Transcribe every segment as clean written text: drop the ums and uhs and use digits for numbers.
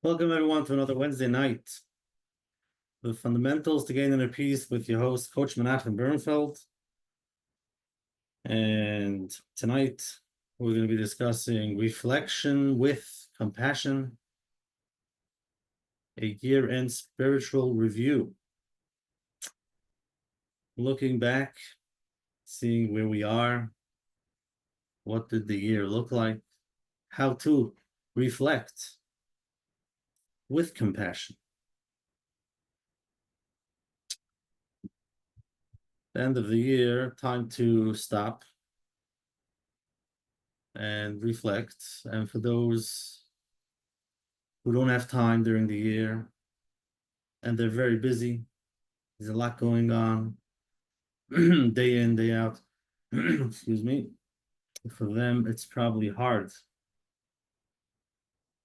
Welcome everyone to another Wednesday night. The fundamentals to gain inner peace with your host, Coach Menachem Bernfeld. And tonight we're going to be discussing reflection with compassion, a year-end spiritual review. Looking back, seeing where we are, what did the year look like, how to reflect with compassion. The end of the year, time to stop and reflect. And for those who don't have time during the year and they're very busy, there's a lot going on day in, day out. Excuse me. For them, it's probably hard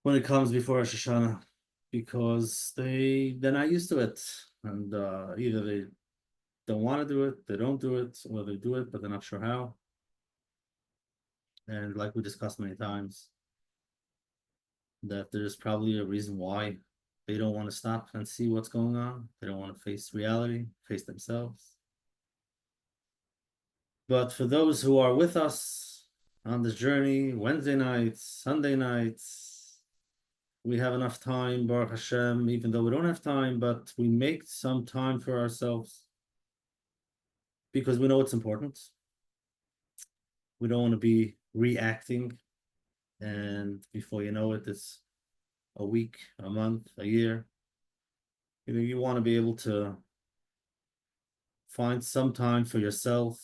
when it comes before Rosh Hashanah because they're not used to it. And either they don't want to do it, they don't do it, or they do it, but they're not sure how. And like we discussed many times, that there's probably a reason why they don't want to stop and see what's going on. They don't want to face reality, face themselves. But for those who are with us on this journey, Wednesday nights, Sunday nights, we have enough time, Baruch Hashem, even though we don't have time, but we make some time for ourselves because we know it's important. We don't want to be reacting, and before you know it, it's a week, a month, a year. You want to be able to find some time for yourself,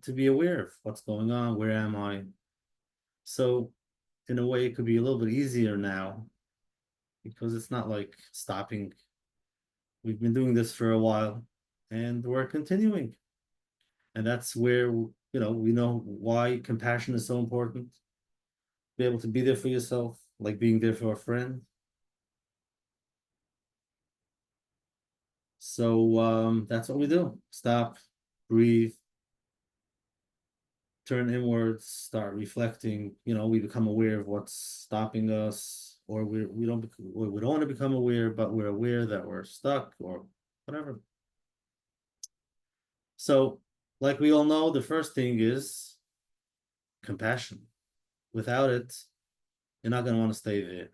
to be aware of what's going on, where am I? So in a way, it could be a little bit easier now because it's not like stopping. We've been doing this for a while and we're continuing. And that's where, we know why compassion is so important. Be able to be there for yourself, like being there for a friend. So that's what we do. Stop, breathe, turn inwards, start reflecting. We become aware of what's stopping us, or we don't want to become aware, but we're aware that we're stuck or whatever. So, like we all know, the first thing is compassion. Without it, you're not going to want to stay there.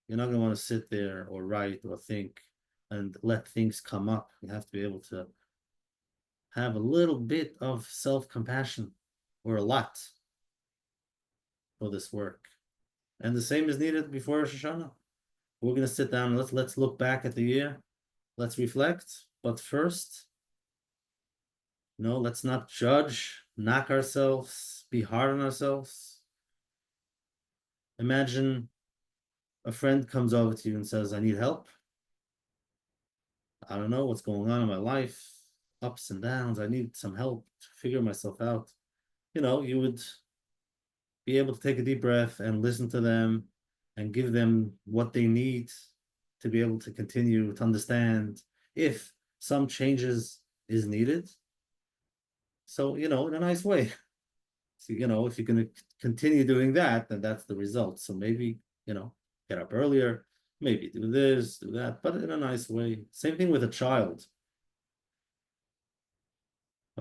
You're not going to want to sit there or write or think and let things come up. You have to be able to have a little bit of self-compassion, or a lot, for this work. And the same is needed before Rosh Hashanah. We're going to sit down and let's look back at the year. Let's reflect. But first, let's not judge, knock ourselves, be hard on ourselves. Imagine a friend comes over to you and says, I need help. I don't know what's going on in my life, ups and downs. I need some help to figure myself out. You would be able to take a deep breath and listen to them and give them what they need to be able to continue to understand if some changes is needed. So, in a nice way. So, if you're going to continue doing that, then that's the result. So maybe, get up earlier, maybe do this, do that, but in a nice way. Same thing with a child.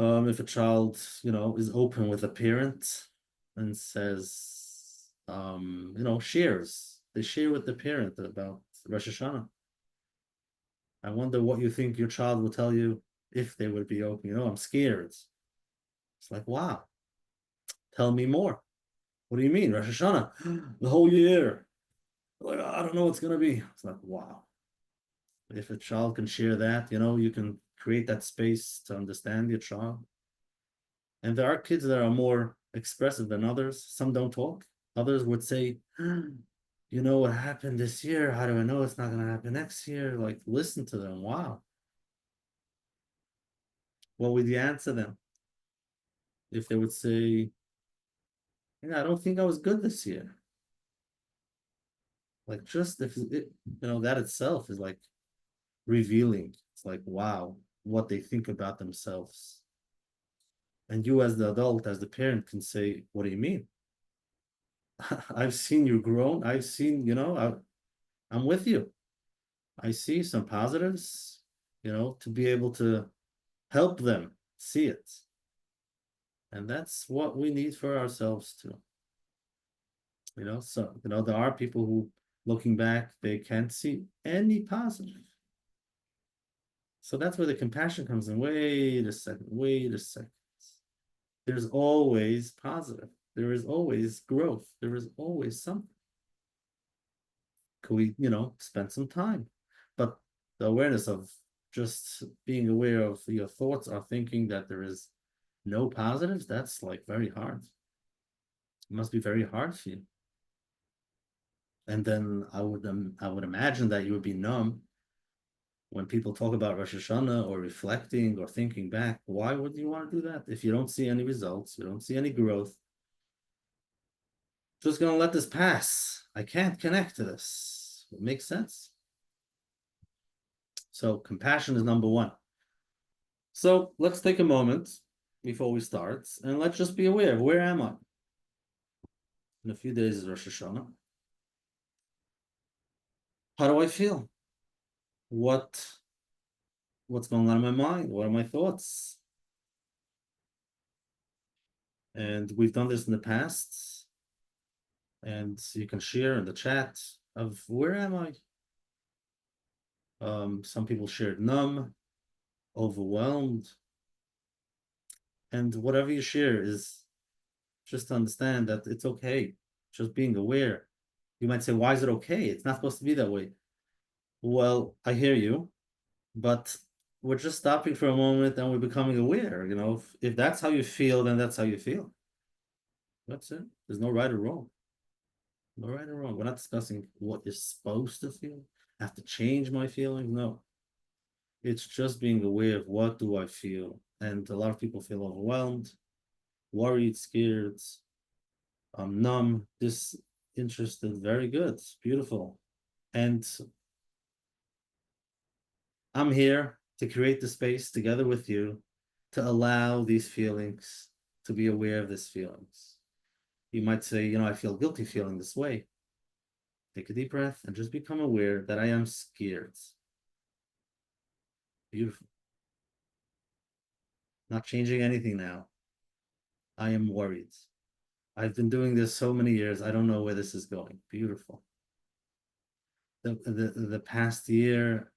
If a child, is open with a parent and says, shares, they share with the parent about Rosh Hashanah. I wonder what you think your child will tell you if they would be open. I'm scared. It's like, wow, tell me more. What do you mean, Rosh Hashanah? The whole year. Like, I don't know what's going to be. It's like, wow. If a child can share that, you can create that space to understand your child. And there are kids that are more expressive than others. Some don't talk. Others would say, what happened this year? How do I know it's not going to happen next year? Like, listen to them. Wow. What would you answer them? If they would say, I don't think I was good this year. Like, just if that itself is like revealing. It's like, wow, what they think about themselves. And you as the adult, as the parent, can say, what do you mean? I've seen you grown. I've seen, I'm with you. I see some positives, to be able to help them see it. And that's what we need for ourselves too. So, there are people who, looking back, they can't see any positive. So that's where the compassion comes in. Wait a second, wait a second. There's always positive. There is always growth. There is always something. Could we, spend some time? But the awareness of just being aware of your thoughts or thinking that there is no positives, that's like very hard. It must be very hard for you. And then I would imagine that you would be numb when people talk about Rosh Hashanah or reflecting or thinking back. Why would you want to do that if you don't see any results, you don't see any growth? Just gonna let this pass. I can't connect to this. It makes sense. So compassion is number one. So let's take a moment before we start and let's just be aware of where am I? In a few days is Rosh Hashanah. How do I feel? What's going on in my mind? What are my thoughts? And we've done this in the past. And you can share in the chat of where am I? Some people shared numb, overwhelmed. And whatever you share is just to understand that it's okay. Just being aware. You might say, why is it okay? It's not supposed to be that way. Well, I hear you, but we're just stopping for a moment and we're becoming aware. If that's how you feel, then that's how you feel. That's it. There's no right or wrong. No right or wrong. We're not discussing what you're supposed to feel. I have to change my feelings. No. It's just being aware of what do I feel. And a lot of people feel overwhelmed, worried, scared, numb, disinterested. Very good. It's beautiful. And I'm here to create the space together with you to allow these feelings, to be aware of these feelings. You might say, I feel guilty feeling this way. Take a deep breath and just become aware that I am scared. Beautiful. Not changing anything now. I am worried. I've been doing this so many years. I don't know where this is going. Beautiful. The past year,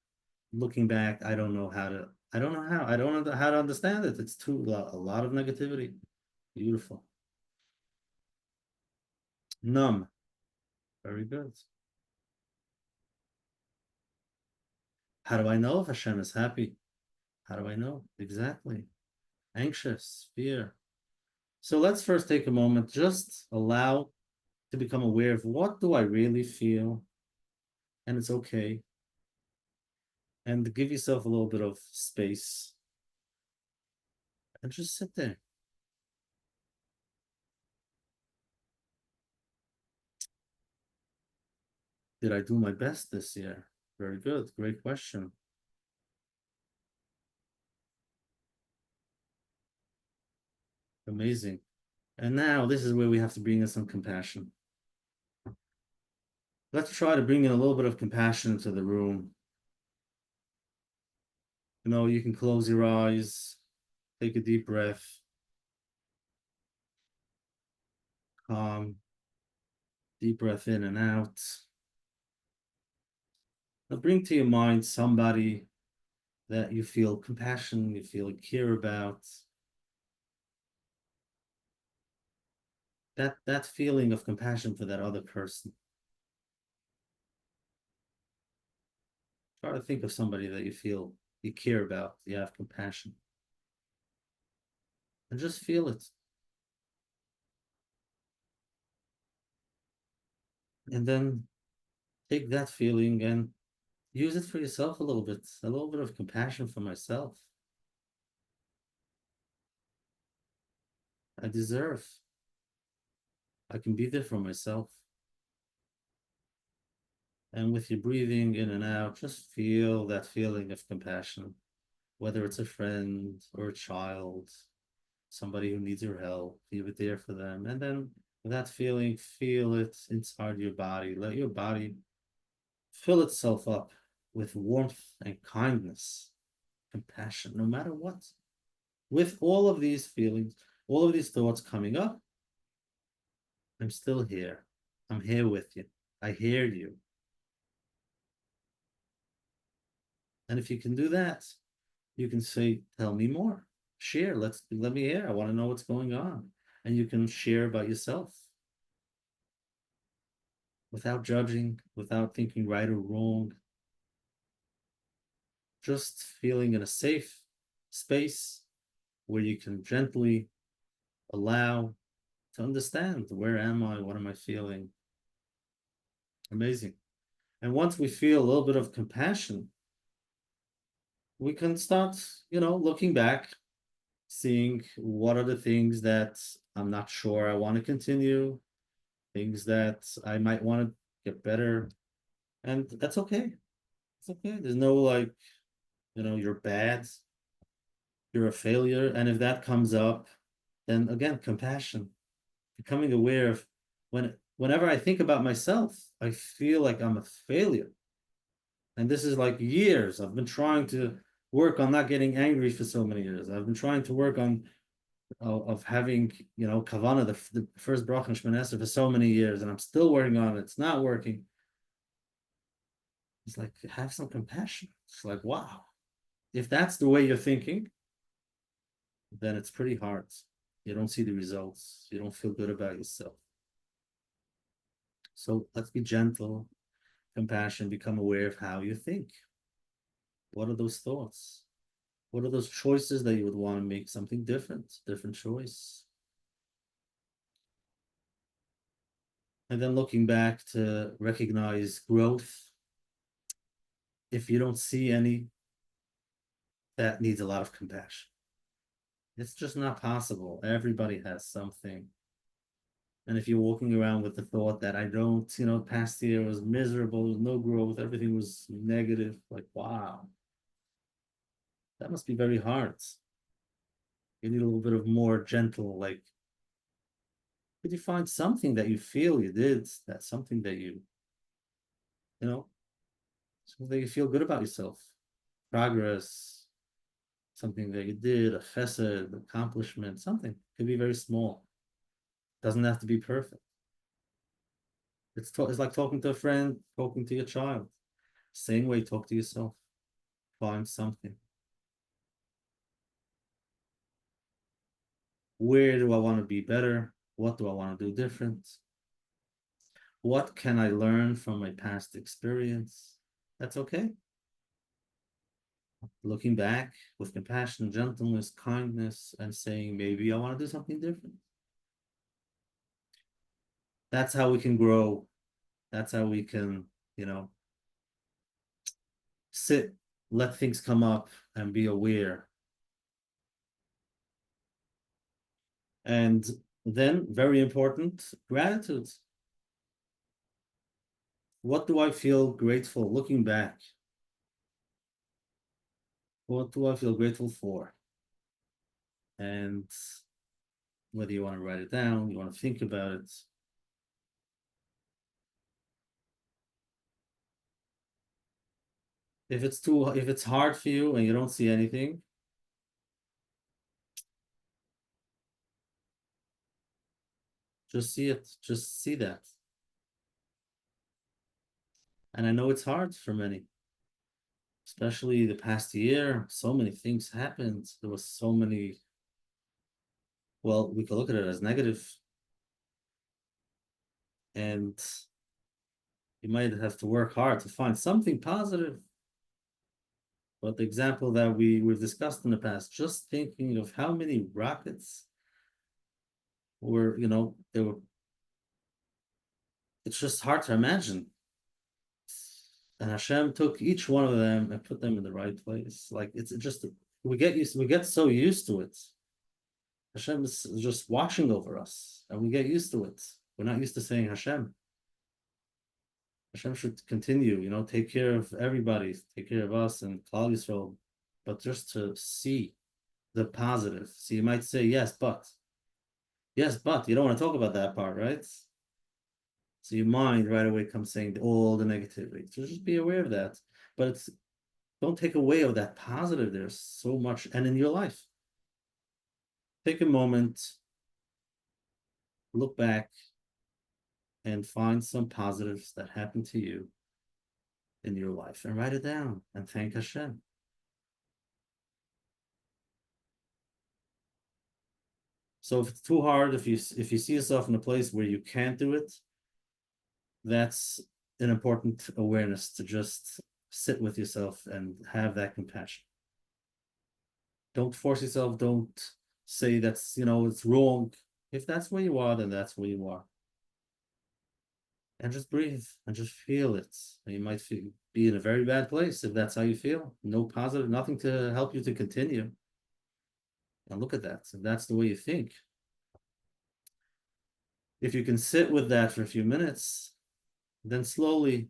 looking back, I don't know how. I don't know how to understand it. It's a lot of negativity. Beautiful. Numb. Very good. How do I know if Hashem is happy? How do I know? Exactly. Anxious, fear. So let's first take a moment, just allow to become aware of what do I really feel, and it's okay. And give yourself a little bit of space and just sit there. Did I do my best this year? Very good. Great question. Amazing. And now this is where we have to bring in some compassion. Let's try to bring in a little bit of compassion into the room. You can close your eyes, take a deep breath, calm, deep breath in and out. Now bring to your mind somebody that you feel compassion, you feel care about. That feeling of compassion for that other person. Try to think of somebody that you feel you care about, you have compassion. And just feel it. And then take that feeling and use it for yourself a little bit of compassion for myself. I deserve. I can be there for myself. And with your breathing in and out, just feel that feeling of compassion, whether it's a friend or a child, somebody who needs your help, you were there for them. And then that feeling, feel it inside your body. Let your body fill itself up with warmth and kindness, compassion, no matter what. With all of these feelings, all of these thoughts coming up, I'm still here. I'm here with you. I hear you. And if you can do that, you can say, tell me more. Share. Let me hear. I want to know what's going on. And you can share about yourself without judging, without thinking right or wrong, just feeling in a safe space where you can gently allow to understand, where am I? What am I feeling? Amazing. And once we feel a little bit of compassion, we can start, looking back, seeing what are the things that I'm not sure I want to continue, things that I might want to get better. And that's okay. It's okay. There's no like, you're bad, you're a failure. And if that comes up, then again, compassion, becoming aware of whenever I think about myself, I feel like I'm a failure. And this is like years. I've been trying to work on not getting angry for so many years. I've been trying to work on of having, kavana, the first bracha in Shemoneh Esrei for so many years, and I'm still working on it. It's not working. It's like, have some compassion. It's like, wow. If that's the way you're thinking, then it's pretty hard. You don't see the results. You don't feel good about yourself. So let's be gentle, compassion, become aware of how you think. What are those thoughts? What are those choices that you would want to make something different choice? And then looking back to recognize growth. If you don't see any, that needs a lot of compassion. It's just not possible. Everybody has something. And if you're walking around with the thought that I don't, past year was miserable, there was no growth, everything was negative, like, wow, that must be very hard. You need a little bit of more gentle, like, could you find something that you feel you did, that's something that you know, something that you feel good about yourself, progress, something that you did, a chesed, accomplishment, something, could be very small, doesn't have to be perfect. It's like talking to a friend, talking to your child. Same way, talk to yourself. Find something. Where do I want to be better? What do I want to do different? What can I learn from my past experience? That's okay. Looking back with compassion, gentleness, kindness, and saying, maybe I want to do something different. That's how we can grow. That's how we can, sit, let things come up, and be aware. And then, very important, gratitude. What do I feel grateful looking back? What do I feel grateful for? And whether you want to write it down, you want to think about it. If it's hard for you and you don't see anything, just see it. Just see that. And I know it's hard for many, especially the past year. So many things happened. There was so many. Well, we could look at it as negative, and you might have to work hard to find something positive. But the example that we've discussed in the past, just thinking of how many rockets were, they were. It's just hard to imagine. And Hashem took each one of them and put them in the right place. Like it's just we get so used to it. Hashem is just watching over us, and we get used to it. We're not used to saying Hashem. Hashem should continue, take care of everybody, take care of us and Klal Yisrael, but just to see the positive. So you might say, yes, but you don't want to talk about that part, right? So your mind right away comes saying all the negativity. So just be aware of that. But it's don't take away of that positive. There's so much, and in your life, take a moment, look back, and find some positives that happened to you in your life, and write it down and thank Hashem. So if it's too hard, if you see yourself in a place where you can't do it, that's an important awareness to just sit with yourself and have that compassion. Don't force yourself. Don't say that's, it's wrong. If that's where you are, then that's where you are. And just breathe and just feel it. You might be in a very bad place if that's how you feel. No positive, nothing to help you to continue. And look at that. If that's the way you think, if you can sit with that for a few minutes, then slowly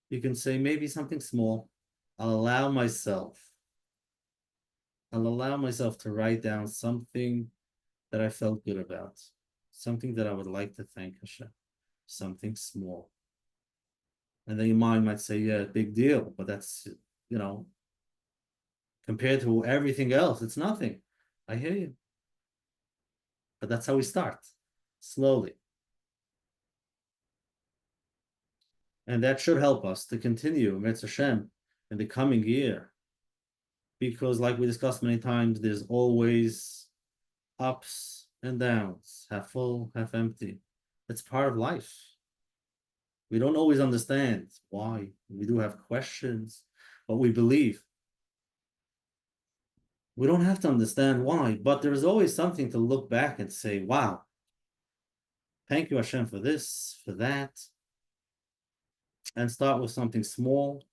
you can say maybe something small. I'll allow myself to write down something that I felt good about, something that I would like to thank Hashem, something small. And then your mind might say, yeah, big deal, but that's, compared to everything else, it's nothing. I hear you. But that's how we start, slowly. And that should help us to continue Mitzvah Hashem in the coming year. Because like we discussed many times, there's always ups and downs, half full, half empty. It's part of life. We don't always understand why. We do have questions, but we believe. We don't have to understand why, but there is always something to look back and say, wow, thank you, Hashem, for this, for that. And start with something small.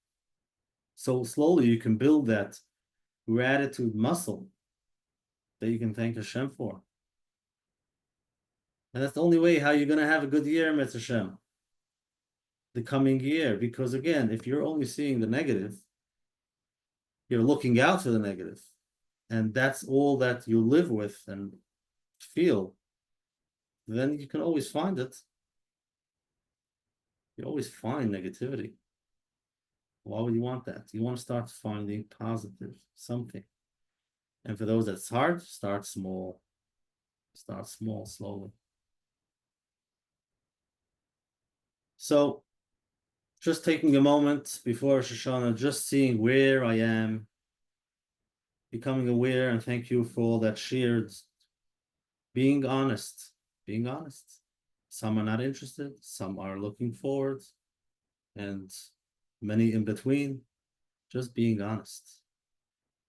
So slowly you can build that gratitude muscle that you can thank Hashem for. And that's the only way how you're going to have a good year, Mitzvah Hashem, the coming year. Because again, if you're only seeing the negative, you're looking out for the negative. And that's all that you live with and feel. Then you can always find it. You always find negativity. Why would you want that? You want to start finding positive, something. And for those that's hard, start small. Start small, slowly. So, just taking a moment before Rosh Hashanah, just seeing where I am, becoming aware, and thank you for all that shared. Being honest. Some are not interested, some are looking forward, and many in between. Just being honest.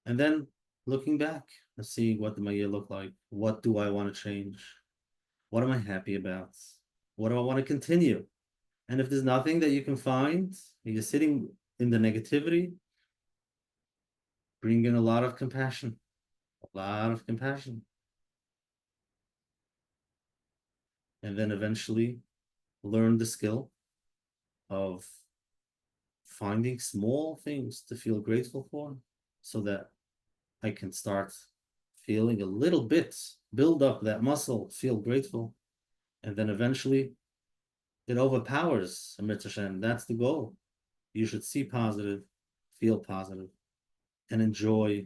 And then looking back and seeing what did my year look like? What do I want to change? What am I happy about? What do I want to continue? And if there's nothing that you can find, you're sitting in the negativity, bring in a lot of compassion. And then eventually learn the skill of finding small things to feel grateful for so that I can start feeling a little bit, build up that muscle, feel grateful. And then eventually it overpowers Amrit Hashem. That's the goal. You should see positive, feel positive, and enjoy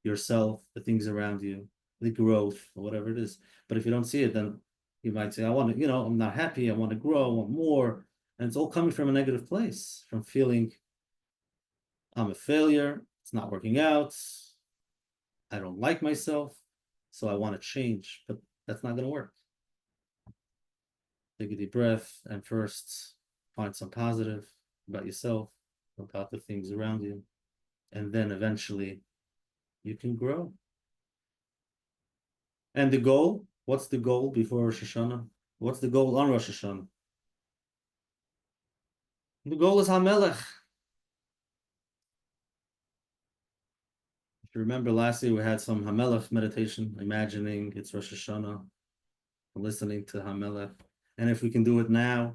yourself, the things around you, the growth, or whatever it is. But if you don't see it, then you might say, I want to, I'm not happy, I want to grow, I want more. And it's all coming from a negative place, from feeling I'm a failure, it's not working out, I don't like myself, so I want to change. But that's not going to work. Take a deep breath and first find some positive about yourself, about the things around you. And then eventually you can grow. And the goal, what's the goal before Rosh Hashanah? What's the goal on Rosh Hashanah? The goal is HaMelech. If you remember last year, we had some HaMelech meditation, imagining it's Rosh Hashanah, listening to HaMelech. And if we can do it now,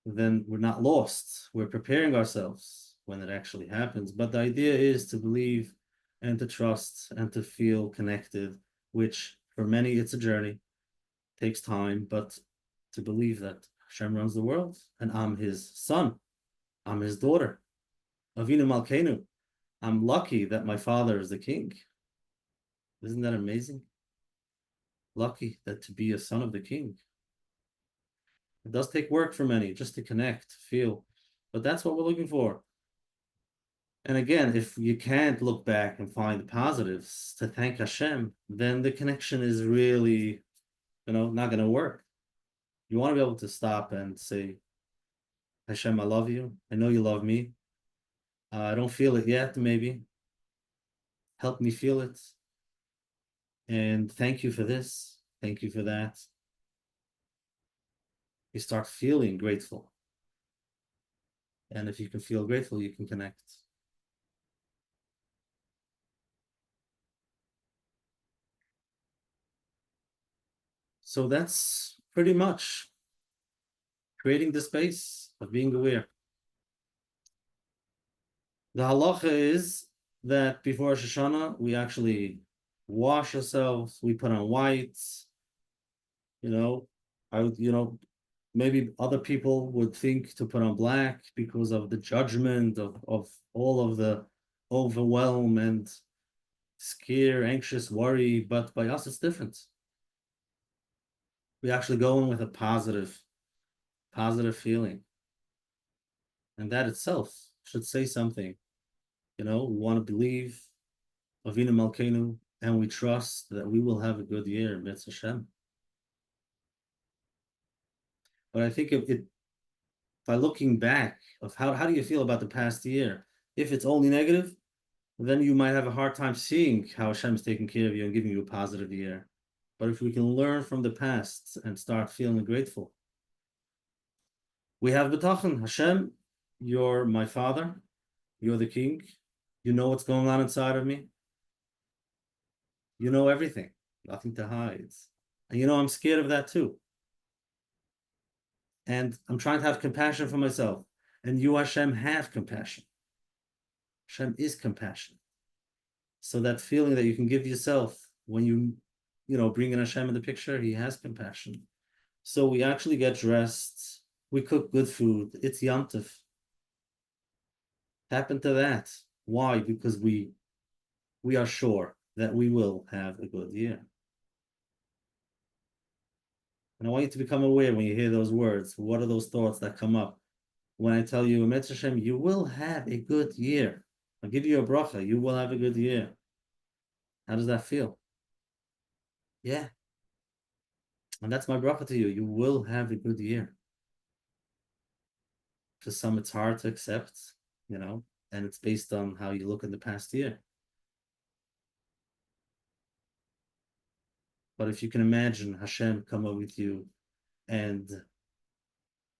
then we're not lost. We're preparing ourselves when it actually happens. But the idea is to believe and to trust and to feel connected, which for many, it's a journey, takes time, but to believe that Hashem runs the world, and I'm his son. I'm his daughter. Avinu Malkeinu. I'm lucky that my father is the king. Isn't that amazing? Lucky that to be a son of the king. It does take work for many just to connect, feel, but that's what we're looking for. And again, if you can't look back and find the positives to thank Hashem, then the connection is really, not going to work. You want to be able to stop and say, Hashem, I love you. I know you love me. I don't feel it yet, maybe. Help me feel it. And thank you for this. Thank you for that. You start feeling grateful. And if you can feel grateful, you can connect. So that's pretty much creating the space of being aware. The halacha is that before Rosh Hashanah, we actually wash ourselves, we put on whites. Maybe other people would think to put on black because of the judgment of all of the overwhelm and scare, anxious, worry, but by us it's different. We actually go in with a positive feeling. And that itself should say something. We want to believe Avinu Malkeinu, and we trust that we will have a good year, Mitzvah Hashem. But I think by looking back of how do you feel about the past year? If it's only negative, then you might have a hard time seeing how Hashem is taking care of you and giving you a positive year. But if we can learn from the past and start feeling grateful, we have bitachon. Hashem, you're my father. You're the king. You know what's going on inside of me. You know everything. Nothing to hide. And I'm scared of that too. And I'm trying to have compassion for myself. And you, Hashem, have compassion. Hashem is compassion. So that feeling that you can give yourself when you bring in Hashem in the picture, he has compassion. So we actually get dressed. We cook good food. It's Yom Tov. Tap into that. Why? Because we are sure that we will have a good year. And I want you to become aware when you hear those words. What are those thoughts that come up? When I tell you, Mitzvah Hashem, you will have a good year. I'll give you a bracha. You will have a good year. How does that feel? Yeah. And that's my bracha to you. You will have a good year. For some, it's hard to accept, and it's based on how you look in the past year. But if you can imagine Hashem come up with you and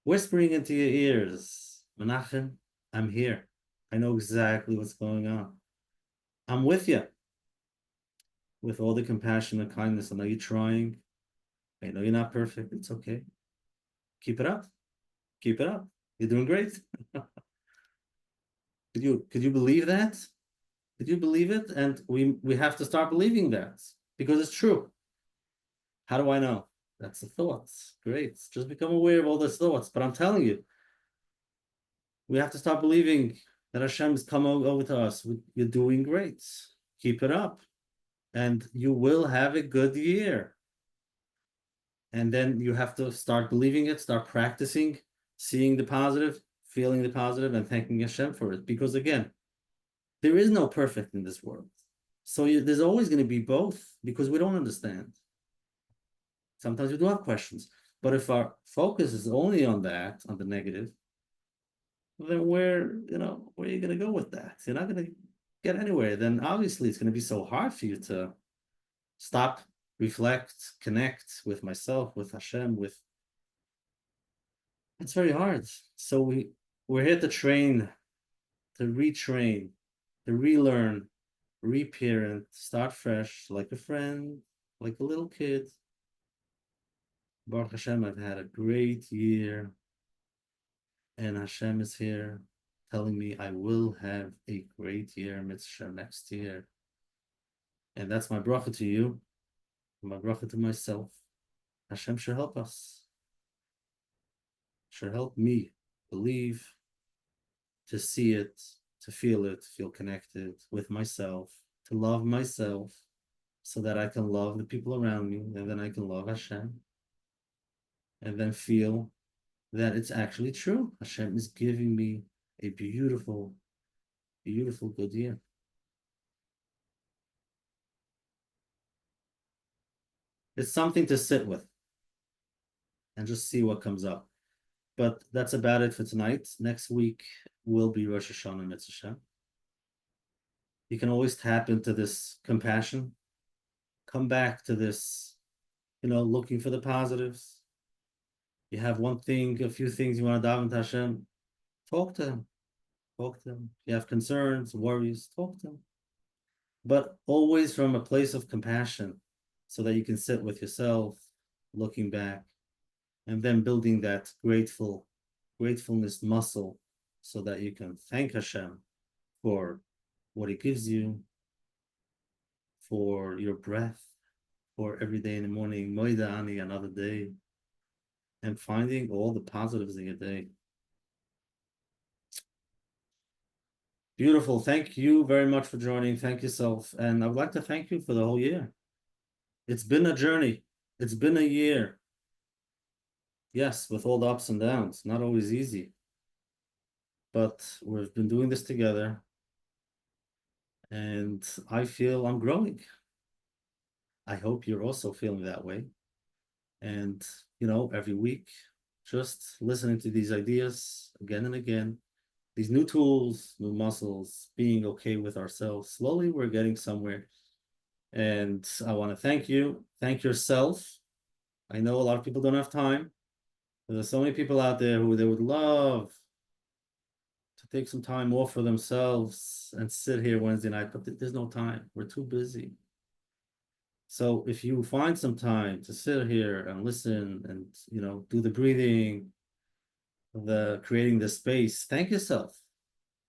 whispering into your ears, Menachem, I'm here. I know exactly what's going on. I'm with you. With all the compassion and kindness. I know you're trying. I know you're not perfect. It's okay. Keep it up. Keep it up. You're doing great. Could you believe that? Could you believe it? And we have to start believing that because it's true. How do I know? That's the thoughts. Great. Just become aware of all those thoughts. But I'm telling you, we have to start believing that Hashem's come over to us. You're doing great. Keep it up. And you will have a good year. And then you have to start believing it, start practicing, seeing the positive, feeling the positive, and thanking Hashem for it. Because again, there is no perfect in this world. So there's always going to be both because we don't understand. Sometimes we do have questions. But if our focus is only on that, on the negative, then where are you going to go with that? You're not going to get anywhere. Then obviously it's going to be so hard for you to stop, reflect, connect with myself, with Hashem, it's very hard. So we're here to train, to retrain, to relearn, reparent, start fresh, like a friend, like a little kid. Baruch Hashem, I've had a great year. And Hashem is here telling me I will have a great year, Mitzvah, next year. And that's my bracha to you, my bracha to myself. Hashem should help us. should help me believe, to see it, to feel connected with myself, to love myself, so that I can love the people around me, and then I can love Hashem, and then feel that it's actually true. Hashem is giving me a beautiful, beautiful good year. It's something to sit with and just see what comes up. But that's about it for tonight. Next week will be Rosh Hashanah Mitzvah. You can always tap into this compassion. Come back to this, looking for the positives. You have one thing, a few things you want to daven to Hashem. Talk to him. Talk to him. If you have concerns, worries, talk to him. But always from a place of compassion, so that you can sit with yourself, looking back, and then building that gratefulness muscle, so that you can thank Hashem for what he gives you, for your breath, for every day in the morning, Moida Ani, another day, and finding all the positives in your day. Beautiful. Thank you very much for joining. Thank yourself. And I would like to thank you for the whole year. It's been a journey. It's been a year. Yes, with all the ups and downs. Not always easy. But we've been doing this together. And I feel I'm growing. I hope you're also feeling that way. And, every week, just listening to these ideas again and again, these new tools, new muscles, being okay with ourselves. Slowly, we're getting somewhere. And I want to thank you. Thank yourself. I know a lot of people don't have time. There's so many people out there who they would love to take some time off for themselves and sit here Wednesday night, but there's no time. We're too busy. So if you find some time to sit here and listen and, do the breathing, the creating the space, thank yourself.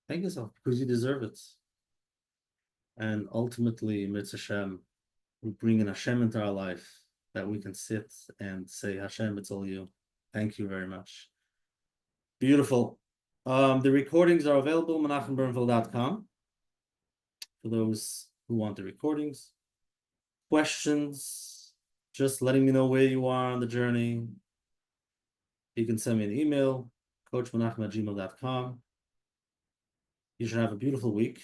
Thank yourself, because you deserve it. And ultimately, Mitzvah Hashem, we bring in Hashem into our life, that we can sit and say, Hashem, it's all you. Thank you very much. Beautiful. The recordings are available, menachembernfeld.com, for those who want the recordings. Questions, just letting me know where you are on the journey. You can send me an email, coachmenachem@gmail.com. You should have a beautiful week,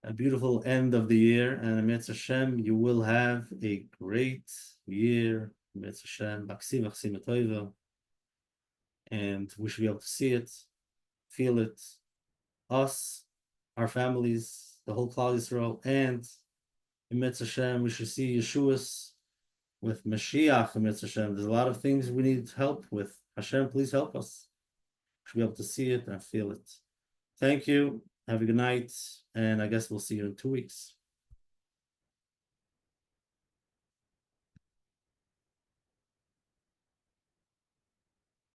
a beautiful end of the year, and Mitzvah Hashem, you will have a great year. Mitzvah Hashem, Baksiv Achsim Toiva, and we should be able to see it, feel it, us, our families, the whole Klal Yisrael, and in Mitzvah Hashem, we should see Yeshua's with Mashiach in Mitzvah Hashem. There's a lot of things we need help with. Hashem, please help us. We should be able to see it and feel it. Thank you. Have a good night. And I guess we'll see you in 2 weeks.